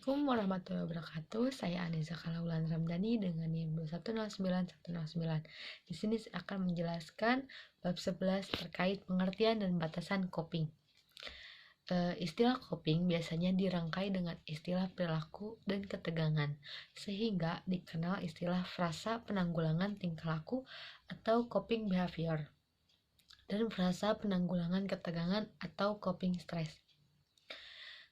Assalamualaikum warahmatullahi wabarakatuh. Saya Aneza Kalaulan Ramdhani dengan NIM 2109109. Di sini saya akan menjelaskan bab 11 terkait pengertian dan batasan coping. Istilah coping biasanya dirangkai dengan istilah perilaku dan ketegangan, sehingga dikenal istilah frasa penanggulangan tingkah laku atau coping behavior, dan frasa penanggulangan ketegangan atau coping stress.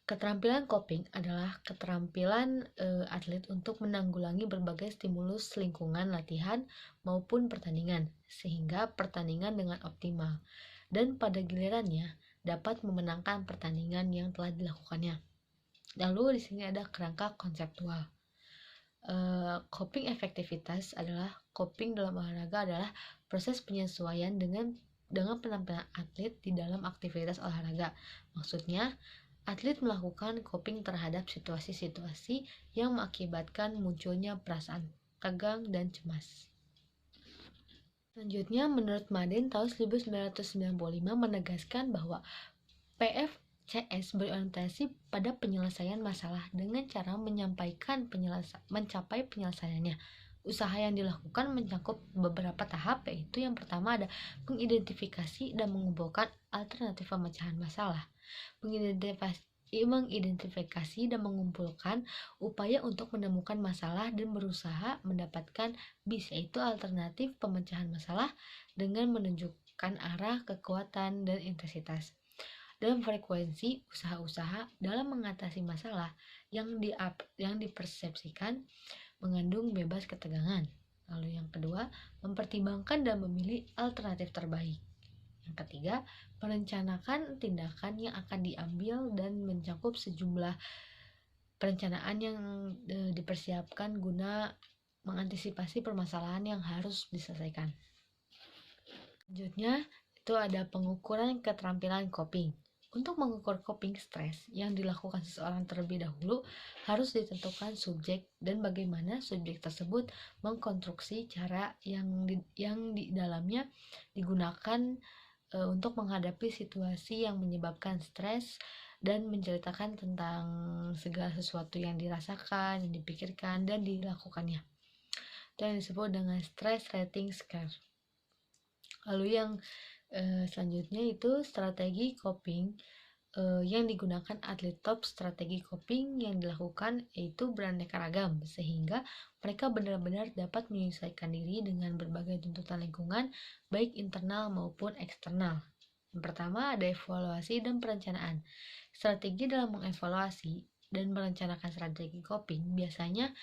Keterampilan coping adalah keterampilan atlet untuk menanggulangi berbagai stimulus lingkungan latihan maupun pertandingan, sehingga pertandingan dengan optimal, dan pada gilirannya dapat memenangkan pertandingan yang telah dilakukannya. Lalu di sini ada kerangka konseptual. Coping efektivitas adalah coping dalam olahraga adalah proses penyesuaian dengan penampilan atlet di dalam aktivitas olahraga. Maksudnya, atlet melakukan coping terhadap situasi-situasi yang mengakibatkan munculnya perasaan tegang dan cemas. Selanjutnya, menurut Madden tahun 1995 menegaskan bahwa PFCS berorientasi pada penyelesaian masalah dengan cara mencapai penyelesaiannya. Usaha yang dilakukan mencakup beberapa tahap, yaitu yang pertama ada mengidentifikasi dan mengumpulkan alternatif pemecahan masalah, mengidentifikasi dan mengumpulkan upaya untuk menemukan masalah dan berusaha mendapatkan BIS, yaitu alternatif pemecahan masalah, dengan menunjukkan arah, kekuatan, dan intensitas, dan frekuensi usaha-usaha dalam mengatasi masalah yang dipersepsikan mengandung bebas ketegangan. Lalu yang kedua, mempertimbangkan dan memilih alternatif terbaik. Yang ketiga, merencanakan tindakan yang akan diambil dan mencakup sejumlah perencanaan yang dipersiapkan guna mengantisipasi permasalahan yang harus diselesaikan. Selanjutnya, itu ada pengukuran keterampilan coping. Untuk mengukur coping stres yang dilakukan seseorang terlebih dahulu, harus ditentukan subjek dan bagaimana subjek tersebut mengkonstruksi cara yang di dalamnya digunakan untuk menghadapi situasi yang menyebabkan stres, dan menceritakan tentang segala sesuatu yang dirasakan, yang dipikirkan, dan dilakukannya. Itu yang disebut dengan stress rating scale. Lalu yang selanjutnya itu strategi coping yang digunakan atlet top. Strategi coping yang dilakukan yaitu beraneka ragam, sehingga mereka benar-benar dapat menyesuaikan diri dengan berbagai tuntutan lingkungan, baik internal maupun eksternal. Yang pertama ada evaluasi dan perencanaan. Strategi dalam mengevaluasi dan merencanakan strategi coping biasanya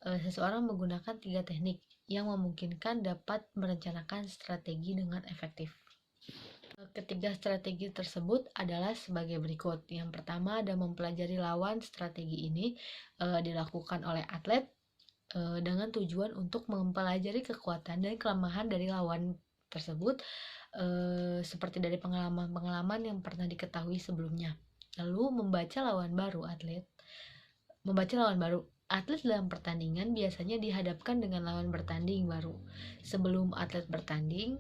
seseorang menggunakan 3 teknik yang memungkinkan dapat merencanakan strategi dengan efektif. Ketiga strategi tersebut adalah sebagai berikut. Yang pertama ada mempelajari lawan. Strategi ini dilakukan oleh atlet dengan tujuan untuk mempelajari kekuatan dan kelemahan dari lawan tersebut, seperti dari pengalaman-pengalaman yang pernah diketahui sebelumnya. Lalu membaca lawan baru. Atlet dalam pertandingan biasanya dihadapkan dengan lawan bertanding baru. Sebelum atlet bertanding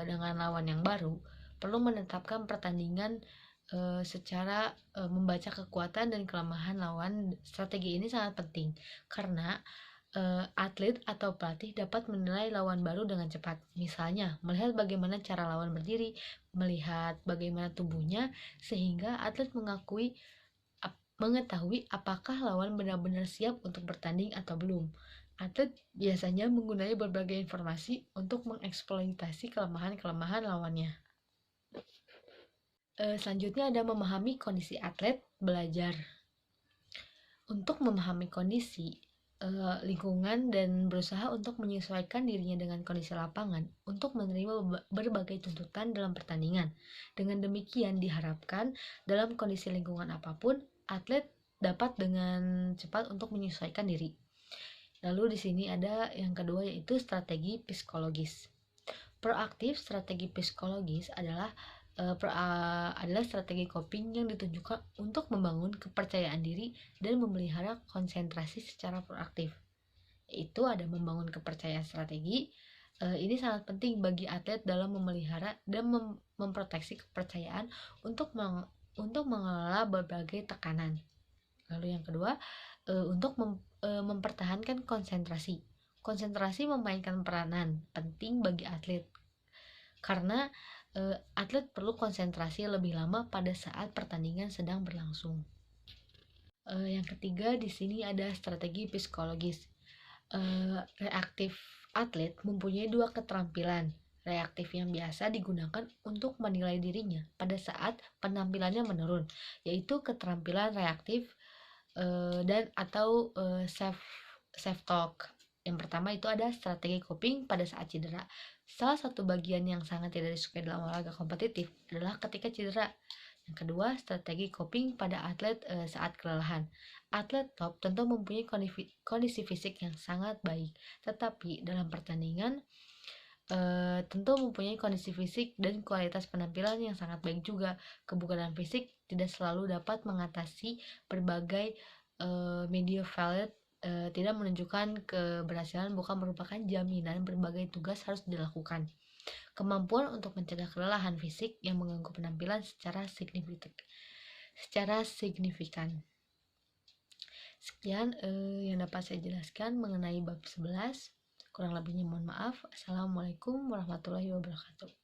dengan lawan yang baru, perlu menetapkan pertandingan secara membaca kekuatan dan kelemahan lawan. Strategi ini sangat penting karena atlet atau pelatih dapat menilai lawan baru dengan cepat. Misalnya, melihat bagaimana cara lawan berdiri, melihat bagaimana tubuhnya, sehingga atlet mengetahui apakah lawan benar-benar siap untuk bertanding atau belum. Atlet biasanya menggunakan berbagai informasi untuk mengeksploitasi kelemahan-kelemahan lawannya. Selanjutnya ada memahami kondisi atlet. Belajar untuk memahami kondisi lingkungan dan berusaha untuk menyesuaikan dirinya dengan kondisi lapangan untuk menerima berbagai tuntutan dalam pertandingan. Dengan demikian diharapkan dalam kondisi lingkungan apapun, atlet dapat dengan cepat untuk menyesuaikan diri. Lalu di sini ada yang kedua, yaitu strategi psikologis. Proaktif. Strategi psikologis adalah strategi coping yang ditunjukkan untuk membangun kepercayaan diri dan memelihara konsentrasi secara proaktif. Yaitu ada membangun kepercayaan strategi. Ini sangat penting bagi atlet dalam memelihara dan memproteksi kepercayaan untuk mengelola berbagai tekanan. Lalu yang kedua, untuk mempertahankan konsentrasi. Konsentrasi memainkan peranan penting bagi atlet karena atlet perlu konsentrasi lebih lama pada saat pertandingan sedang berlangsung. Yang ketiga di sini ada strategi psikologis. Reaktif atlet mempunyai dua keterampilan. Reaktif yang biasa digunakan untuk menilai dirinya pada saat penampilannya menurun, yaitu keterampilan reaktif dan atau self talk. Yang pertama itu ada strategi coping pada saat cedera. Salah satu bagian yang sangat tidak disukai dalam olahraga kompetitif adalah ketika cedera. Yang kedua, strategi coping pada atlet saat kelelahan. Atlet top tentu mempunyai kondisi fisik yang sangat baik, tetapi dalam pertandingan tentu mempunyai kondisi fisik dan kualitas penampilan yang sangat baik juga. Kebugaran fisik tidak selalu dapat mengatasi berbagai media valid, tidak menunjukkan keberhasilan, bukan merupakan jaminan berbagai tugas harus dilakukan. Kemampuan untuk mencegah kelelahan fisik yang mengganggu penampilan secara signifikan. Sekian yang dapat saya jelaskan mengenai bab 11. Kurang lebihnya mohon maaf. Assalamualaikum warahmatullahi wabarakatuh.